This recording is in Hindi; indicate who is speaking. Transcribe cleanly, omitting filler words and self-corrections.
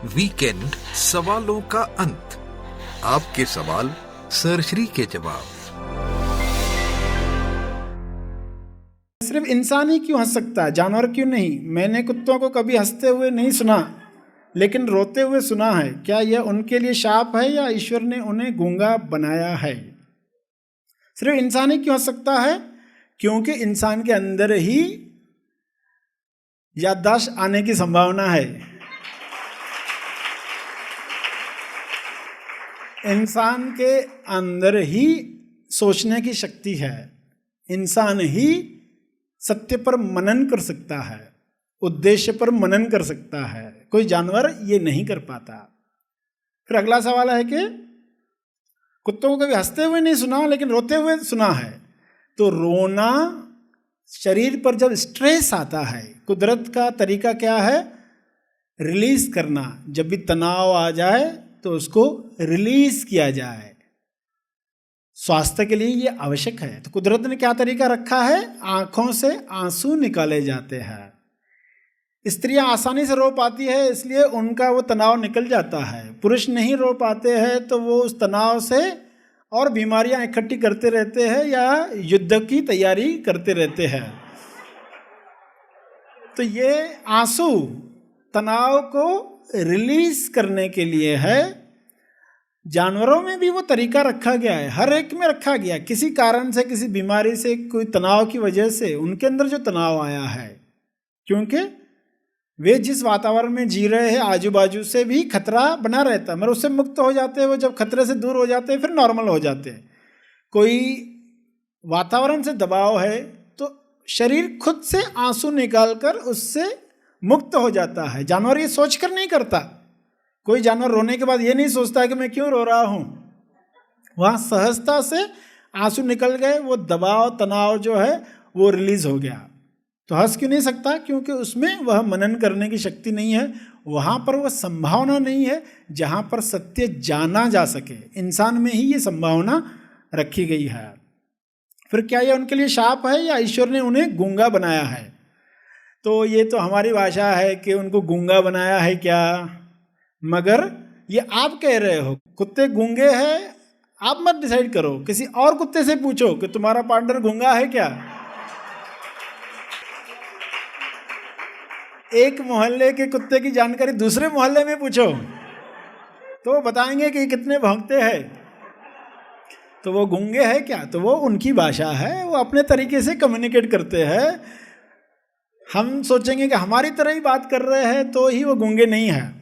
Speaker 1: वीकेंड सवालों का अंत। आपके सवाल सरश्री के जवाब।
Speaker 2: सिर्फ इंसान ही क्यों हंस सकता है, जानवर क्यों नहीं? मैंने कुत्तों को कभी हंसते हुए नहीं सुना, लेकिन रोते हुए सुना है। क्या यह उनके लिए शाप है या ईश्वर ने उन्हें गूंगा बनाया है? सिर्फ इंसान ही क्यों हंस सकता है? क्योंकि इंसान के अंदर ही याददाश्त आने की संभावना है। इंसान के अंदर ही सोचने की शक्ति है। इंसान ही सत्य पर मनन कर सकता है, उद्देश्य पर मनन कर सकता है। कोई जानवर ये नहीं कर पाता। फिर अगला सवाल है कि कुत्तों को कभी हंसते हुए नहीं सुना, लेकिन रोते हुए सुना है। तो रोना शरीर पर जब स्ट्रेस आता है, कुदरत का तरीका क्या है? रिलीज करना। जब भी तनाव आ जाए तो उसको रिलीज किया जाए। स्वास्थ्य के लिए ये आवश्यक है। तो कुदरत ने क्या तरीका रखा है? आंखों से आंसू निकाले जाते हैं। स्त्रियां आसानी से रो पाती है, इसलिए उनका वो तनाव निकल जाता है। पुरुष नहीं रो पाते हैं तो वो उस तनाव से और बीमारियां इकट्ठी करते रहते हैं या युद्ध की तैयारी करते रहते हैं। तो ये आंसू तनाव को रिलीज करने के लिए है। जानवरों में भी वो तरीका रखा गया है, हर एक में रखा गया। किसी कारण से, किसी बीमारी से, कोई तनाव की वजह से उनके अंदर जो तनाव आया है, क्योंकि वे जिस वातावरण में जी रहे हैं आजू बाजू से भी खतरा बना रहता है, मगर उससे मुक्त हो जाते हैं। वो जब खतरे से दूर हो जाते हैं फिर नॉर्मल हो जाते हैं। कोई वातावरण से दबाव है तो शरीर खुद से आंसू निकालकर उससे मुक्त हो जाता है। जानवर ये सोचकर नहीं करता। कोई जानवर रोने के बाद ये नहीं सोचता कि मैं क्यों रो रहा हूँ। वहाँ सहजता से आंसू निकल गए, वो दबाव तनाव जो है वो रिलीज हो गया। तो हंस क्यों नहीं सकता? क्योंकि उसमें वह मनन करने की शक्ति नहीं है। वहाँ पर वह संभावना नहीं है जहाँ पर सत्य जाना जा सके। इंसान में ही ये संभावना रखी गई है। फिर क्या यह उनके लिए शाप है या ईश्वर ने उन्हें गूंगा बनाया है? तो ये तो हमारी भाषा है कि उनको गूंगा बनाया है क्या, मगर ये आप कह रहे हो कुत्ते गूंगे हैं। आप मत डिसाइड करो, किसी और कुत्ते से पूछो कि तुम्हारा पार्टनर गूंगा है क्या। एक मोहल्ले के कुत्ते की जानकारी दूसरे मोहल्ले में पूछो तो वो बताएंगे कि कितने भौंकते हैं। तो वो गूंगे हैं क्या? तो वो उनकी भाषा है, वो अपने तरीके से कम्युनिकेट करते हैं। हम सोचेंगे कि हमारी तरह ही बात कर रहे हैं तो ही वो गूंगे नहीं हैं।